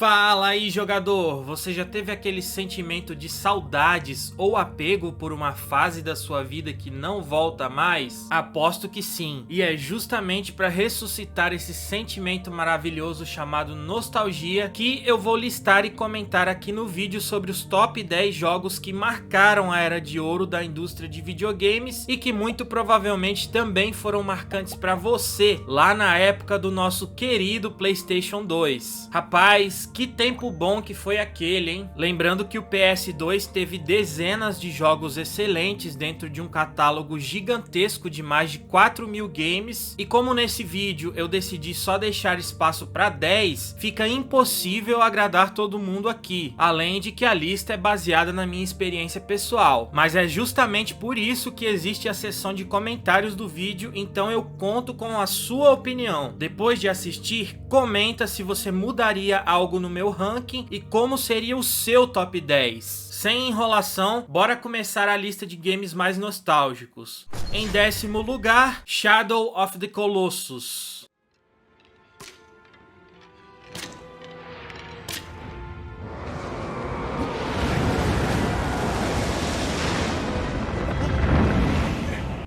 Fala aí, jogador! Você já teve aquele sentimento de saudades ou apego por uma fase da sua vida que não volta mais? Aposto que sim, e é justamente para ressuscitar esse sentimento maravilhoso chamado nostalgia que eu vou listar e comentar aqui no vídeo sobre os top 10 jogos que marcaram a era de ouro da indústria de videogames e que muito provavelmente também foram marcantes para você lá na época do nosso querido PlayStation 2. Rapaz, que tempo bom que foi aquele, hein? Lembrando que o PS2 teve dezenas de jogos excelentes dentro de um catálogo gigantesco de mais de 4.000 games, e como nesse vídeo eu decidi só deixar espaço para 10, fica impossível agradar todo mundo aqui, além de que a lista é baseada na minha experiência pessoal. Mas é justamente por isso que existe a seção de comentários do vídeo, então eu conto com a sua opinião. Depois de assistir, comenta se você mudaria algo no meu ranking e como seria o seu top 10. Sem enrolação, bora começar a lista de games mais nostálgicos. Em 10º lugar, Shadow of the Colossus.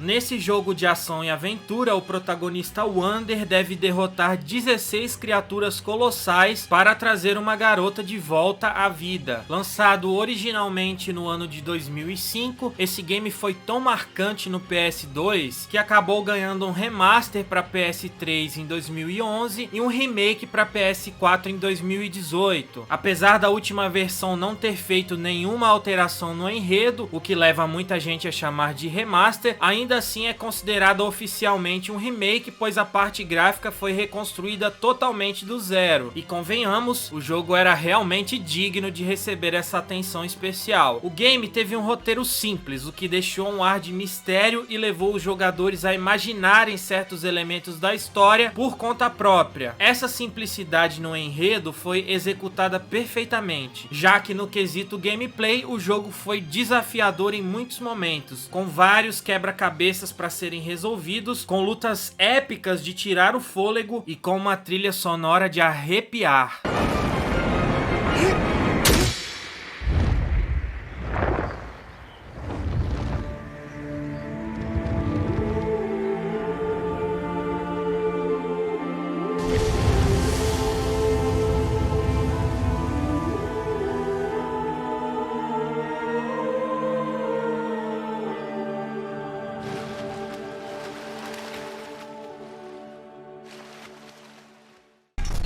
Nesse jogo de ação e aventura, o protagonista Wander deve derrotar 16 criaturas colossais para trazer uma garota de volta à vida. Lançado originalmente no ano de 2005, esse game foi tão marcante no PS2 que acabou ganhando um remaster para PS3 em 2011 e um remake para PS4 em 2018. Apesar da última versão não ter feito nenhuma alteração no enredo, o que leva muita gente a chamar de remaster, ainda assim é considerado oficialmente um remake, pois a parte gráfica foi reconstruída totalmente do zero. E convenhamos, o jogo era realmente digno de receber essa atenção especial. O game teve um roteiro simples, o que deixou um ar de mistério e levou os jogadores a imaginarem certos elementos da história por conta própria. Essa simplicidade no enredo foi executada perfeitamente, já que no quesito gameplay o jogo foi desafiador em muitos momentos, com vários quebra-cabeças para serem resolvidos, com lutas épicas de tirar o fôlego e com uma trilha sonora de arrepiar.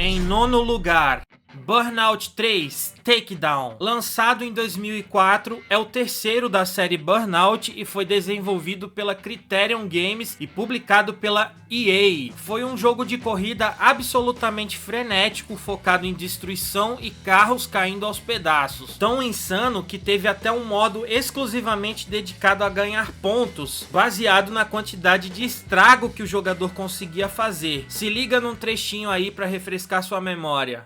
Em 9º lugar, Burnout 3 Takedown. Lançado em 2004, é o terceiro da série Burnout e foi desenvolvido pela Criterion Games e publicado pela EA. Foi um jogo de corrida absolutamente frenético, focado em destruição e carros caindo aos pedaços. Tão insano que teve até um modo exclusivamente dedicado a ganhar pontos, baseado na quantidade de estrago que o jogador conseguia fazer. Se liga num trechinho aí para refrescar sua memória.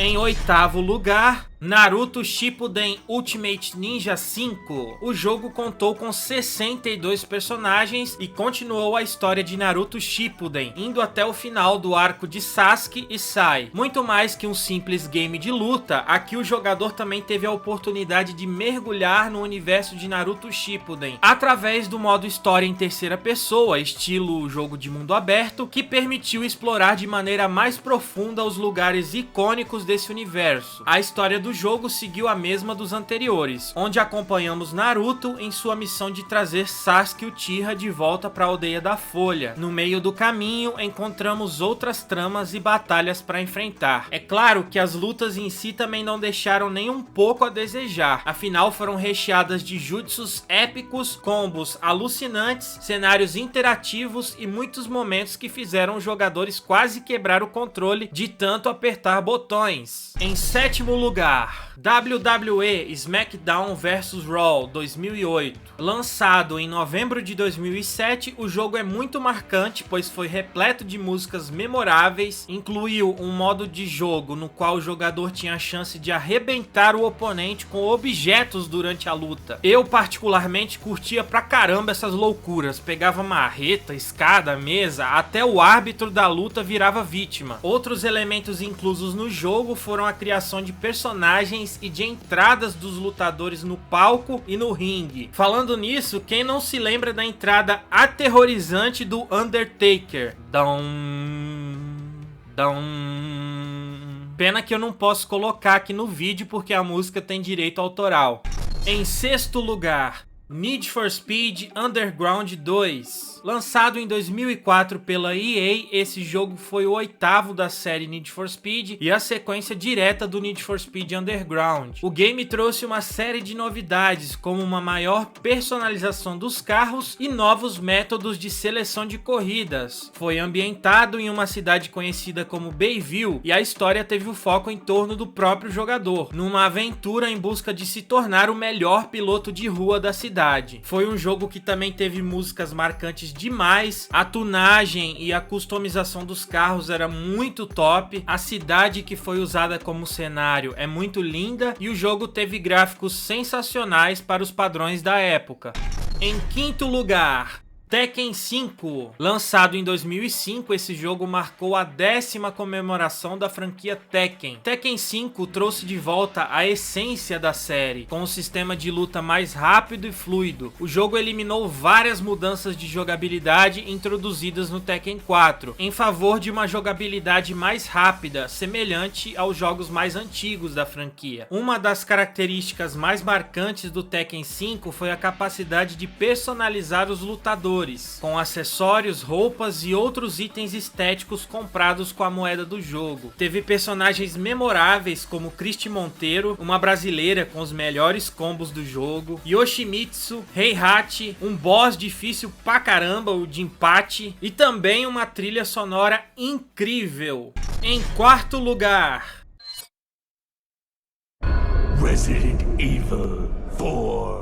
Em 8º lugar, Naruto Shippuden Ultimate Ninja 5. O jogo contou com 62 personagens e continuou a história de Naruto Shippuden, indo até o final do arco de Sasuke e Sai. Muito mais que um simples game de luta, aqui o jogador também teve a oportunidade de mergulhar no universo de Naruto Shippuden, através do modo história em terceira pessoa, estilo jogo de mundo aberto, que permitiu explorar de maneira mais profunda os lugares icônicos desse universo. A história do do jogo seguiu a mesma dos anteriores, onde acompanhamos Naruto em sua missão de trazer Sasuke Uchiha de volta para a Aldeia da Folha. No meio do caminho, encontramos outras tramas e batalhas para enfrentar. É claro que as lutas em si também não deixaram nem um pouco a desejar, afinal foram recheadas de jutsus épicos, combos alucinantes, cenários interativos e muitos momentos que fizeram os jogadores quase quebrar o controle de tanto apertar botões. Em sétimo lugar, WWE SmackDown vs Raw 2008. Lançado em novembro de 2007, o jogo é muito marcante, pois foi repleto de músicas memoráveis, incluiu um modo de jogo no qual o jogador tinha a chance de arrebentar o oponente com objetos durante a luta. Eu particularmente curtia pra caramba essas loucuras, pegava marreta, escada, mesa, até o árbitro da luta virava vítima. Outros elementos inclusos no jogo foram a criação de personagens e de entradas dos lutadores no palco e no ringue. Falando nisso, quem não se lembra da entrada aterrorizante do Undertaker? Pena que eu não posso colocar aqui no vídeo porque a música tem direito autoral. Em sexto lugar, Need for Speed Underground 2. Lançado em 2004 pela EA, esse jogo foi o oitavo da série Need for Speed e a sequência direta do Need for Speed Underground. O game trouxe uma série de novidades, como uma maior personalização dos carros e novos métodos de seleção de corridas. Foi ambientado em uma cidade conhecida como Bayville e a história teve o foco em torno do próprio jogador, numa aventura em busca de se tornar o melhor piloto de rua da cidade. Foi um jogo que também teve músicas marcantes demais, a tunagem e a customização dos carros era muito top, a cidade que foi usada como cenário é muito linda e o jogo teve gráficos sensacionais para os padrões da época. Em quinto lugar, Tekken 5. Lançado em 2005, esse jogo marcou a 10ª comemoração da franquia Tekken. Tekken 5 trouxe de volta a essência da série, com um sistema de luta mais rápido e fluido. O jogo eliminou várias mudanças de jogabilidade introduzidas no Tekken 4, em favor de uma jogabilidade mais rápida, semelhante aos jogos mais antigos da franquia. Uma das características mais marcantes do Tekken 5 foi a capacidade de personalizar os lutadores, com acessórios, roupas e outros itens estéticos comprados com a moeda do jogo. Teve personagens memoráveis como Cristi Monteiro, uma brasileira com os melhores combos do jogo, Yoshimitsu, Heihachi, um boss difícil pra caramba, o Jinpachi, e também uma trilha sonora incrível. Em quarto lugar, Resident Evil 4.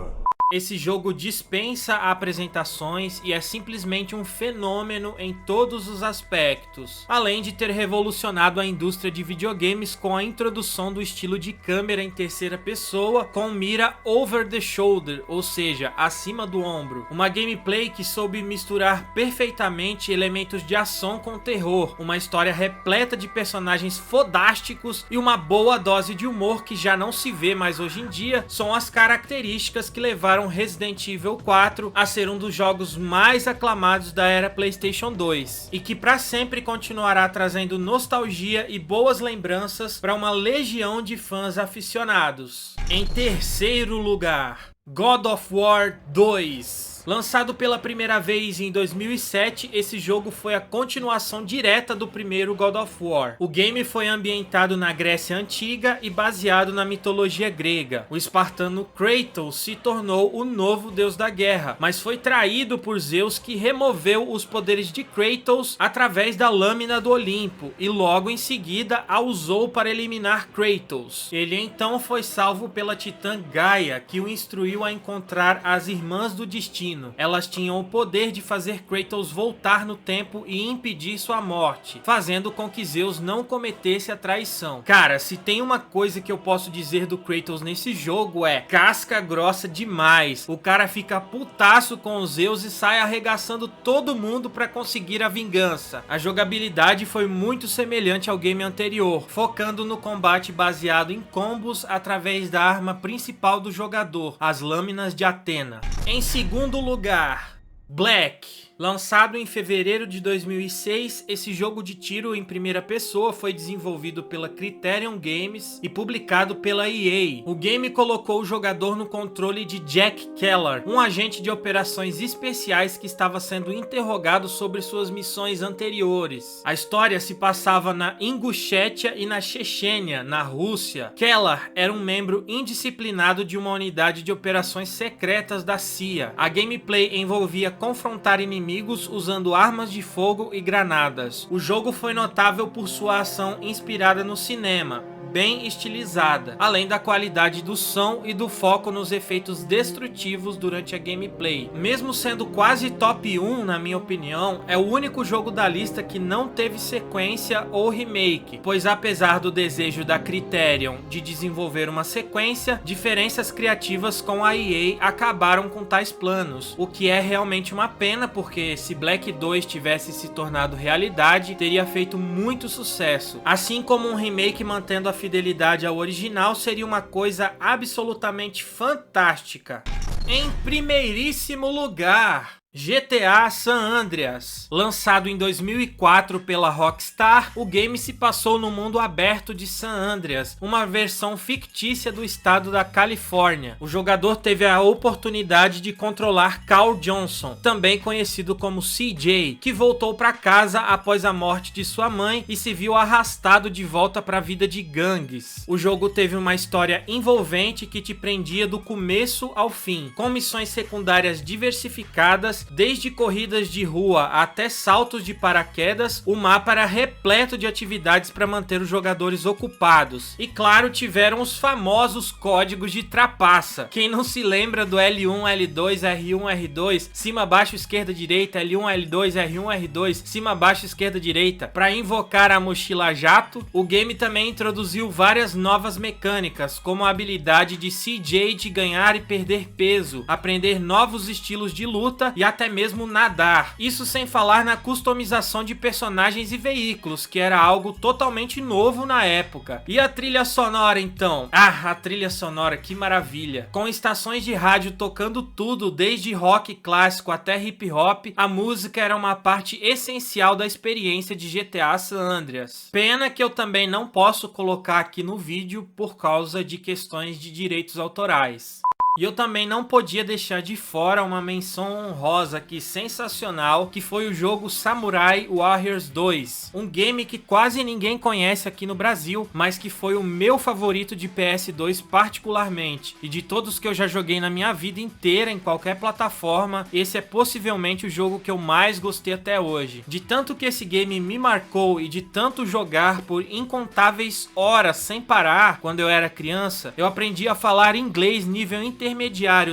Esse jogo dispensa apresentações e é simplesmente um fenômeno em todos os aspectos, além de ter revolucionado a indústria de videogames com a introdução do estilo de câmera em terceira pessoa com mira over the shoulder, ou seja, acima do ombro. Uma gameplay que soube misturar perfeitamente elementos de ação com terror, uma história repleta de personagens fodásticos e uma boa dose de humor que já não se vê mais hoje em dia, são as características que levaram Resident Evil 4 a ser um dos jogos mais aclamados da era PlayStation 2 e que para sempre continuará trazendo nostalgia e boas lembranças para uma legião de fãs aficionados. Em terceiro lugar, God of War 2. Lançado pela primeira vez em 2007, esse jogo foi a continuação direta do primeiro God of War. O game foi ambientado na Grécia Antiga e baseado na mitologia grega. O espartano Kratos se tornou o novo deus da guerra, mas foi traído por Zeus, que removeu os poderes de Kratos através da lâmina do Olimpo e logo em seguida a usou para eliminar Kratos. Ele então foi salvo pela titã Gaia, que o instruiu a encontrar as Irmãs do Destino. Elas tinham o poder de fazer Kratos voltar no tempo e impedir sua morte, fazendo com que Zeus não cometesse a traição. Cara, se tem uma coisa que eu posso dizer do Kratos nesse jogo é casca grossa demais. O cara fica putaço com os Zeus e sai arregaçando todo mundo para conseguir a vingança. A jogabilidade foi muito semelhante ao game anterior, focando no combate baseado em combos através da arma principal do jogador, as lâminas de Atena. Em segundo lugar, Black. Lançado em fevereiro de 2006, esse jogo de tiro em primeira pessoa foi desenvolvido pela Criterion Games e publicado pela EA. O game colocou o jogador no controle de Jack Keller, um agente de operações especiais que estava sendo interrogado sobre suas missões anteriores. A história se passava na Ingushétia e na Chechênia, na Rússia. Keller era um membro indisciplinado de uma unidade de operações secretas da CIA. A gameplay envolvia confrontar inimigos usando armas de fogo e granadas. O jogo foi notável por sua ação inspirada no cinema, bem estilizada, além da qualidade do som e do foco nos efeitos destrutivos durante a gameplay. Mesmo sendo quase top 1 na minha opinião, é o único jogo da lista que não teve sequência ou remake, pois apesar do desejo da Criterion de desenvolver uma sequência, diferenças criativas com a EA acabaram com tais planos, o que é realmente uma pena, porque se Black 2 tivesse se tornado realidade, teria feito muito sucesso, assim como um remake mantendo a fidelidade ao original seria uma coisa absolutamente fantástica. Em primeiríssimo lugar, GTA San Andreas. Lançado em 2004 pela Rockstar, o game se passou no mundo aberto de San Andreas, uma versão fictícia do estado da Califórnia. O jogador teve a oportunidade de controlar Carl Johnson, também conhecido como CJ, que voltou para casa após a morte de sua mãe e se viu arrastado de volta para a vida de gangues. O jogo teve uma história envolvente que te prendia do começo ao fim, com missões secundárias diversificadas. Desde corridas de rua até saltos de paraquedas, o mapa era repleto de atividades para manter os jogadores ocupados. E claro, tiveram os famosos códigos de trapaça. Quem não se lembra do L1, L2, R1, R2, cima, baixo, esquerda, direita, L1, L2, R1, R2, cima, baixo, esquerda, direita, para invocar a mochila jato? O game também introduziu várias novas mecânicas, como a habilidade de CJ de ganhar e perder peso, aprender novos estilos de luta e até mesmo nadar. Isso sem falar na customização de personagens e veículos, que era algo totalmente novo na época. E a trilha sonora então? Ah, a trilha sonora, que maravilha! Com estações de rádio tocando tudo, desde rock clássico até hip hop, a música era uma parte essencial da experiência de GTA San Andreas. Pena que eu também não posso colocar aqui no vídeo por causa de questões de direitos autorais. E eu também não podia deixar de fora uma menção honrosa aqui sensacional, que foi o jogo Samurai Warriors 2. Um game que quase ninguém conhece aqui no Brasil, mas que foi o meu favorito de PS2 particularmente. E de todos que eu já joguei na minha vida inteira, em qualquer plataforma, esse é possivelmente o jogo que eu mais gostei até hoje. De tanto que esse game me marcou e de tanto jogar por incontáveis horas sem parar quando eu era criança, eu aprendi a falar inglês nível intermediário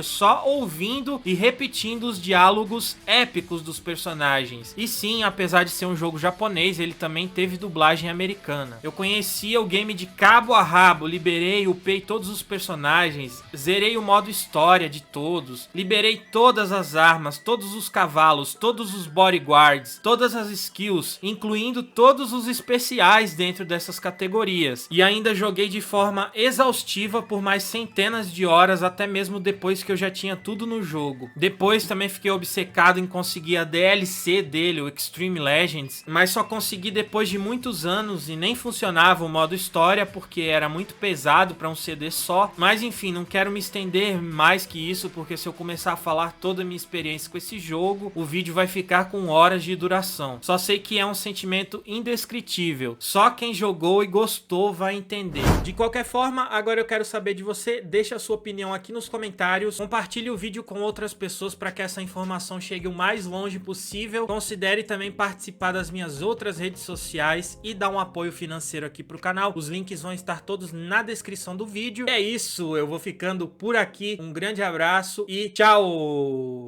só ouvindo e repetindo os diálogos épicos dos personagens. E sim, apesar de ser um jogo japonês, ele também teve dublagem americana. Eu conhecia o game de cabo a rabo, liberei e upei todos os personagens, zerei o modo história de todos, liberei todas as armas, todos os cavalos, todos os bodyguards, todas as skills, incluindo todos os especiais dentro dessas categorias. E ainda joguei de forma exaustiva por mais centenas de horas, até mesmo depois que eu já tinha tudo no jogo. Depois também fiquei obcecado em conseguir a DLC dele, o Extreme Legends, mas só consegui depois de muitos anos e nem funcionava o modo história porque era muito pesado para um CD só. Mas enfim, não quero me estender mais que isso, porque se eu começar a falar toda a minha experiência com esse jogo, o vídeo vai ficar com horas de duração. Só sei que é um sentimento indescritível. Só quem jogou e gostou vai entender. De qualquer forma, agora eu quero saber de você. Deixa a sua opinião aqui nos comentários, compartilhe o vídeo com outras pessoas para que essa informação chegue o mais longe possível. Considere também participar das minhas outras redes sociais e dar um apoio financeiro aqui pro canal. Os links vão estar todos na descrição do vídeo. É isso, eu vou ficando por aqui. Um grande abraço e tchau!